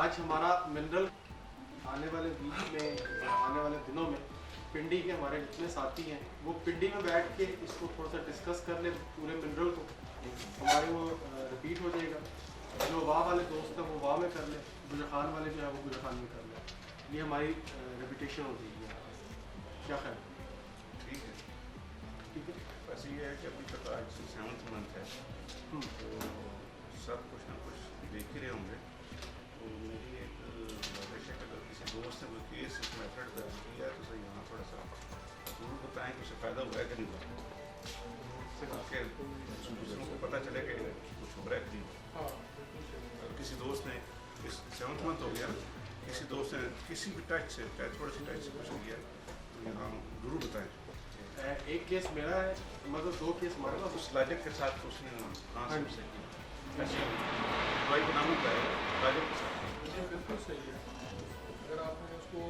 آج ہمارا منرل آنے والے ویک میں آنے والے دنوں میں پنڈی کے ہمارے جتنے ساتھی ہیں وہ پنڈی میں بیٹھ کے اس کو تھوڑا سا ڈسکس کر لیں پورے منرل کو. ہمارے وہ رپیٹ ہو جائے گا. جو واہ والے دوست ہیں وہ واہ میں کر لیں, گجر خان والے جو ہے وہ گجر خان میں کر لیں. یہ ہماری ریپیٹیشن ہو جائے گی. کیا خیال ہے؟ ٹھیک ہے. ٹھیک ہے. بس یہ ہے کہ ابھی تک آج 7th منتھ ہے تو سب کچھ نہ کچھ دیکھ ہی رہے ہوں گے. تو میری ایک گزارش ہے کہ اگر کسی دوست نے کوئی کیس اس میتھڈ کا کیا ہے تو سر یہاں تھوڑا سا ضرور بتائیں کہ اسے فائدہ ہوا ہے کہ نہیں ہوا, تاکہ دوسروں کو پتہ چلے کہ کچھ ہو رہا ہے کہ نہیں ہوا. اگر کسی دوست نے 7th منتھ ہو گیا, کسی دوست نے کسی بھی ٹچ سے چاہے تھوڑا سی ٹچ سے کچھ کیا تو یہاں ضرور بتائیں. ایک کیس میرا ہے, مطلب 2 کیس ہمارے پاس. اس لاجک کے ساتھ اس نے کہاں سے سے کیا ایسے دوائی کو نام ہوتا ہے لاجک کے ساتھ. بالکل صحیح ہے. اگر آپ نے اس کو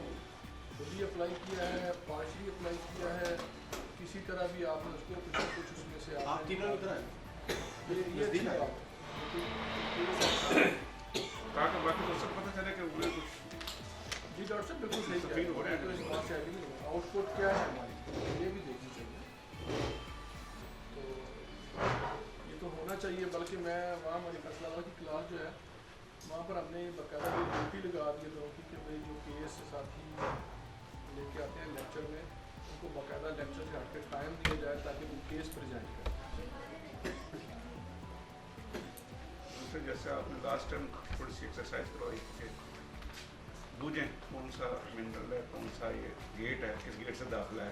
فلی اپلائی کیا ہے, پارشلی اپلائی کیا ہے, کسی طرح بھی آپ نے اس کو کچھ اس میں سے آپ تینوں کی طرح تاکہ باقی دوستوں کو پتہ چلے کہ انہیں کچھ. جی ڈاکٹر صاحب بالکل صحیح ہو رہا ہے. تو اس بات سے ایگری ہوں. آؤٹ پٹ کیا ہے ہماری یہ بھی دیکھنی چاہیے. تو یہ تو ہونا چاہیے. بلکہ میں وہاں ہماری فیصلہ کی کلاس جو ہے وہاں پر ہم نے باقاعدہ ڈیوٹی لگا دی لوگوں کی کہ بھائی جو کیس ساتھی لے کے آتے ہیں لیکچر میں ان کو باقاعدہ لیکچر سے ہٹ کے ٹائم دیا جائے تاکہ وہ کیس پر جائیں کریں. جیسے آپ نے لاسٹ ٹائم تھوڑی سی ایکسرسائز کروائی کہ بوجھیں کون سا منرل ہے, کون سا یہ گیٹ ہے, کس گیٹ سے داخلہ ہے.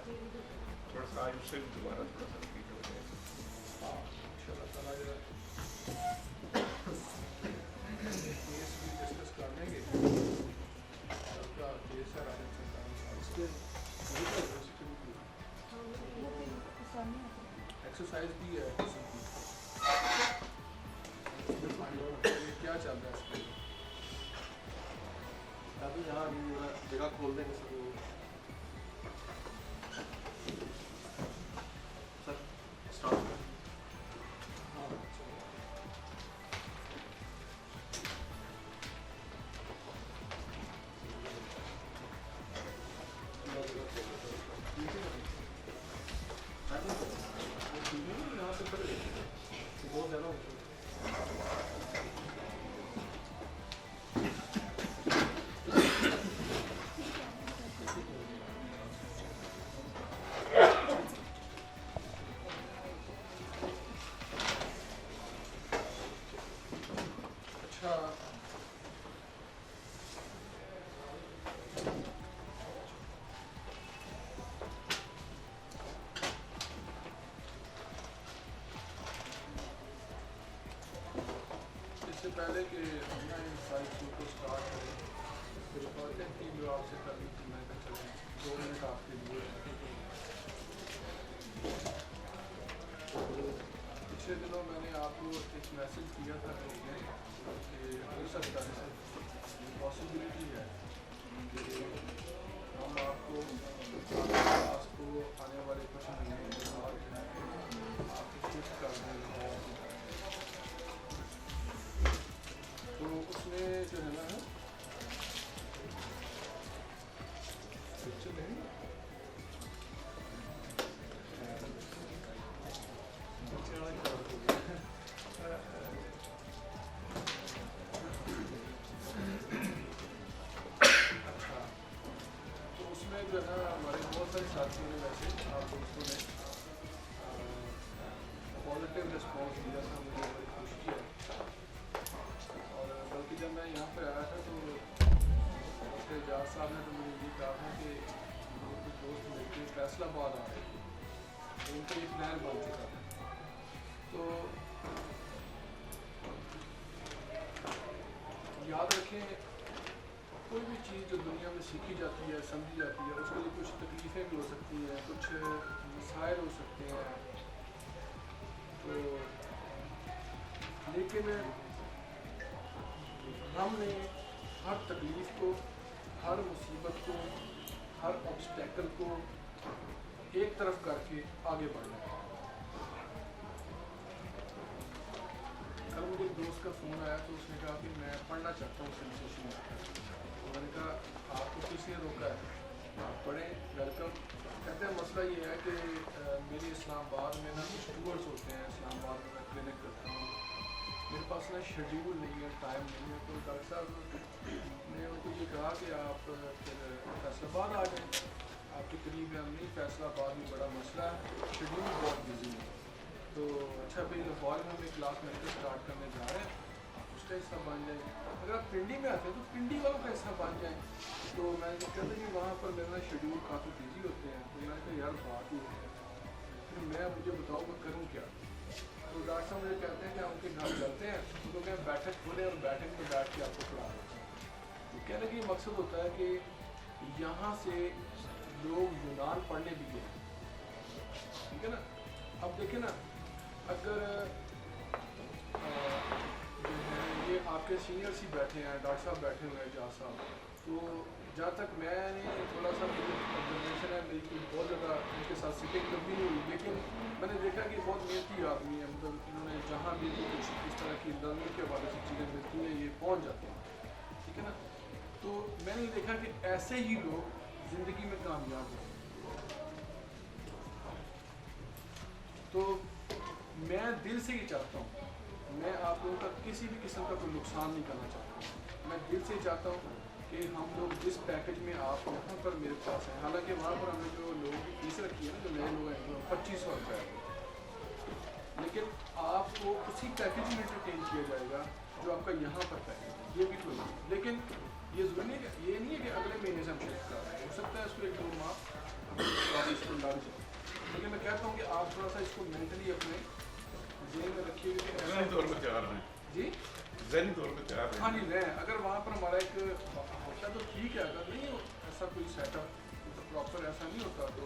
تھوڑا سا آج اس سے بھی دوبارہ تھوڑا سا ریپیٹ ہو جائے. ہاں ان شاء اللہ تعالیٰ کیس بھی ڈسکس کر لیں گے. آپ کا کیس ہے راجن ایکسرسائز بھی ہے کسی کی کیا چل رہا ہے اس پہ. ابھی یہاں جگہ کھول دیں گے سر. سر اسٹارٹ کریں. یہاں سے بہت زیادہ پہلے کہ ہم نا ان ساری چیزوں کو اسٹارٹ کریں پھر بات ہے 3 لوگ آپ سے کر لی تھی. میں کہ چلیں 2 منٹ آپ کے لیے. پچھلے دنوں میں نے آپ کو ایک میسج کیا تھا کہ ہو سکتا ہے پاسبلٹی ہے کہ ہم آپ کو کلاس کو آنے والے کچھ مہینے کے بعد آپ کو شفٹ کر دیں. تو اس میں جو ہے نا جو ہے نا ہمارے بہت سارے ساتھیوں نے ویسے آپ دوستوں نے پازیٹیو رسپانس دیا تھا. مجھے بڑی خوشی ہے. اور بلکہ جب میں یہاں پہ آیا تھا تو ڈاکٹر اعجاز صاحب نے تو مجھے یہ کہا تھا کہ کچھ دوست مل کے فیصل آباد آ رہے تھے, ان کا ایک پلان بن چکا تھا. تو یاد رکھیں کوئی بھی چیز جو دنیا میں سیکھی جاتی ہے, سمجھی جاتی ہے, اس کے لیے کچھ تکلیفیں بھی ہو سکتی ہیں, کچھ مسائل ہو سکتے ہیں. تو لیکن ہم نے ہر تکلیف کو, ہر مصیبت کو, ہر آبسٹیکل کو ایک طرف کر کے آگے بڑھنا ہے. کل مجھے दोस्त का फ़ोन आया तो उसने कहा कि मैं पढ़ना चाहता हूँ सेंसेशन। तो मैंने कहा आपको किसने रोका है, आप पढ़ें, वेलकम। कहते हैं मसला ये है कि मेरे इस्लामाबाद में ना कुछ टूर्स होते हैं, इस्लामाबाद में मैं क्लिनिक करता हूँ, मेरे पास ना शेड्यूल नहीं है, टाइम नहीं है। तो डॉक्टर साहब ने उनको ये कहा कि आप फिर फैसलाबाद आ जाएँ, आपके करीब है। हम नहीं, फैसलाबाद में बड़ा मसला है, शेड्यूल बहुत बिजी है। तो अच्छा भाई लाहौर में हम एक क्लास मेडिकल स्टार्ट करने जा रहे हैं, आप उसका हिस्सा बन जाएँ। अगर आप पिंडी में आते हैं तो पिंडी वालों का हिस्सा बन जाएँ। तो मैं तो कहता कि वहाँ पर मेरा शेड्यूल काफ़ी बिजी होते हैं। तो मैंने कहा यार बात ही है, फिर मुझे बताओ मैं करूँ क्या। तो डॉक्टर साहब मुझे कहते हैं कि हम उनके घर चलते हैं, तो मैं बैठक खोले और बैठक में बैठ के आपको पढ़ा देते हैं। तो कहने का ये मकसद होता है कि यहाँ से लोग यूनान पढ़ने भी गए, ठीक है ना। अब देखें ना, अगर जो है ये आपके सीनियर्स ही बैठे हैं, डॉक्टर साहब बैठे हुए हैं, जहाँ साहब, तो जहाँ तक मैंने थोड़ा सा मेरी ऑब्जर्वेशन है, मेरी कोई बहुत ज़्यादा उनके साथ सिटिंग कभी नहीं हुई, लेकिन मैंने देखा कि बहुत मेहनती आदमी है। मतलब इन्होंने जहाँ भी कुछ इस तरह की लर्निंग के हवाले से चीज़ें मिलती हैं ये पहुँच जाते हैं, ठीक है ना। तो मैंने देखा कि ऐसे ही लोग ज़िंदगी में कामयाब हैं। तो मैं दिल से ये चाहता हूँ, मैं आप लोगों का किसी भी किस्म का कोई नुकसान नहीं करना चाहता। मैं दिल से चाहता हूँ कि हम लोग जिस पैकेज में आप यहाँ पर मेरे पास हैं, हालांकि वहाँ पर हमने जो लोगों की फीस रखी है ना, जो नए लोग हैं, 2500 रुपये है, लेकिन आपको उसी पैकेज में एंटरटेन किया जाएगा जो आपका यहाँ पर पैकेज। ये भी तो नहीं, लेकिन ये ज़रूरी नहीं है, ये नहीं है कि अगले महीने से हम शिफ्ट कर रहे हैं, हो सकता है इसको 1-2 माह इसको लग जाए। लेकिन मैं कहता हूँ कि आप थोड़ा सा इसको मेंटली अपने जेल में रखिए ज़हनी तौर पर तैयार हैं जी, ज़हनी तौर पर तैयार हैं। हाँ नहीं रहें। अगर वहाँ पर हमारा एक होता तो ठीक है, अगर नहीं ऐसा कोई सेटअप तो प्रॉपर ऐसा नहीं होता तो,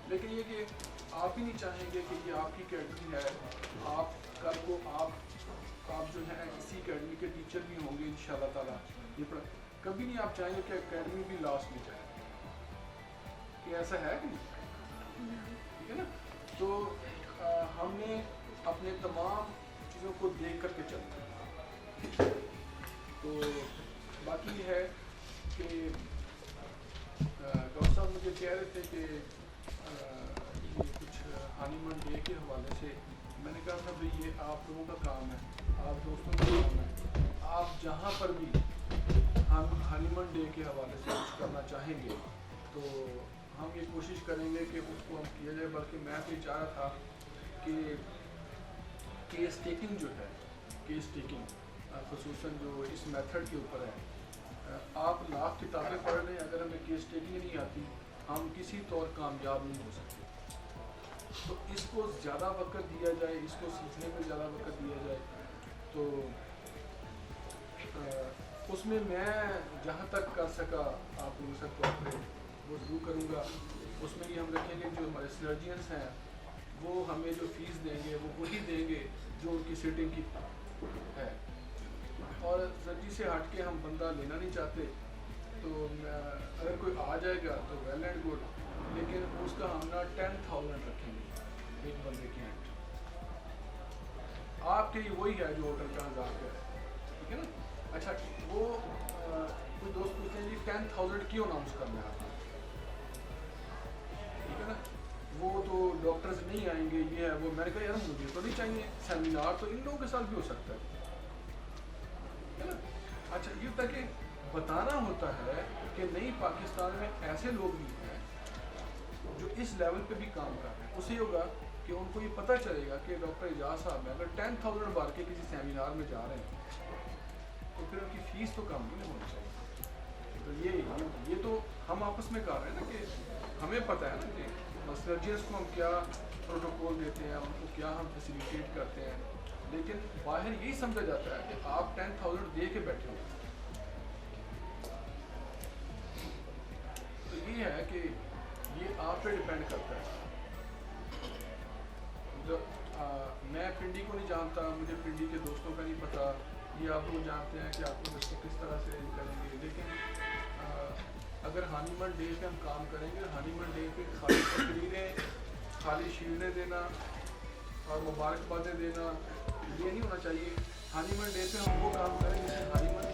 लेकिन ये कि आप ही नहीं चाहेंगे कि ये आपकी अकेडमी है, आप कल को आप जो है इसी अकेडमी के टीचर भी होंगे इंशाल्लाह ताला। ये कभी नहीं आप चाहेंगे कि अकेडमी भी लॉस में जाए, कि ऐसा है कि नहीं, ठीक है ना। तो हमने अपने तमाम चीज़ों को देख करके चलना है। तो बाकी ये है कि डॉक्टर साहब मुझे कह रहे थे कि ये कुछ हनीमून डे के हवाले से, मैंने कहा था भाई ये आप लोगों का काम है, आप दोस्तों का काम है, आप जहाँ पर भी हम हनीमून डे के हवाले से कुछ करना चाहेंगे तो हम ये कोशिश करेंगे कि उसको हम किया जाए। बल्कि मैं तो चाह रहा था कि केस टेकिंग जो है, केस टेकिंग ख़ुसूसन जो इस मेथड के ऊपर है, आप लाख किताबें पढ़ लें, अगर हमें केस टेकिंग नहीं आती हम किसी तौर कामयाब नहीं हो सकते। तो इसको ज़्यादा वक्त दिया जाए, इसको सीखने में ज़्यादा वक्त दिया जाए। तो उसमें मैं जहाँ तक कर सका आप लोगों से कोऑपरेट वो ज़रूर करूँगा। उसमें भी हम रखेंगे जो हमारे सर्जियंस हैं वो हमें जो फ़ीस देंगे वो वही देंगे जो उनकी सीटिंग की है, और सर्जी से हट के हम बंदा लेना नहीं चाहते। तो अगर कोई आ जाएगा तो वेल एंड गुड, लेकिन उसका हम ना 10,000 रखेंगे एक बंदे की एंड। आपके लिए वही है जो होटल का 1000 का है, ठीक है ना। अच्छा वो कोई दोस्त पूछते हैं जी 10,000 क्यों अनाउंस करना है, ठीक है ना, वो तो डॉक्टर्स नहीं आएंगे, ये है वो। मैंने कहा यार मुझे तो नहीं चाहिए, सेमिनार तो इन लोगों के साथ भी हो सकता है ना। अच्छा ये ताकि बताना होता है कि नहीं पाकिस्तान में ऐसे लोग भी हैं जो इस लेवल पे भी काम कर रहे हैं। उससे होगा कि उनको ये पता चलेगा कि डॉक्टर एजाज साहब अगर 10,000 भर के किसी सेमिनार में जा रहे हैं तो फिर उनकी फ़ीस तो कम नहीं होनी चाहिए। तो ये तो हम आपस में कर रहे हैं ना कि हमें पता है ना कि सर्जियंस को हम क्या प्रोटोकॉल देते हैं, उनको क्या हम फैसिलिटेट करते हैं, लेकिन बाहर यही समझा जाता है कि आप 10,000 दे के बैठे हो। तो ये है कि ये आप पे डिपेंड करता है। मैं पिंडी को नहीं जानता, मुझे पिंडी के दोस्तों का नहीं पता, ये आप लोग जानते हैं कि आप लोग इसको किस तरह से करेंगे। लेकिन अगर हनीमून डे पे हम काम करेंगे, हनीमून डे पे खाली तकरीरें, खाली शील्डें देना और मुबारकबादें देना, ये नहीं होना चाहिए हानीमन डे पे हम वो काम करें जिससे हानीमन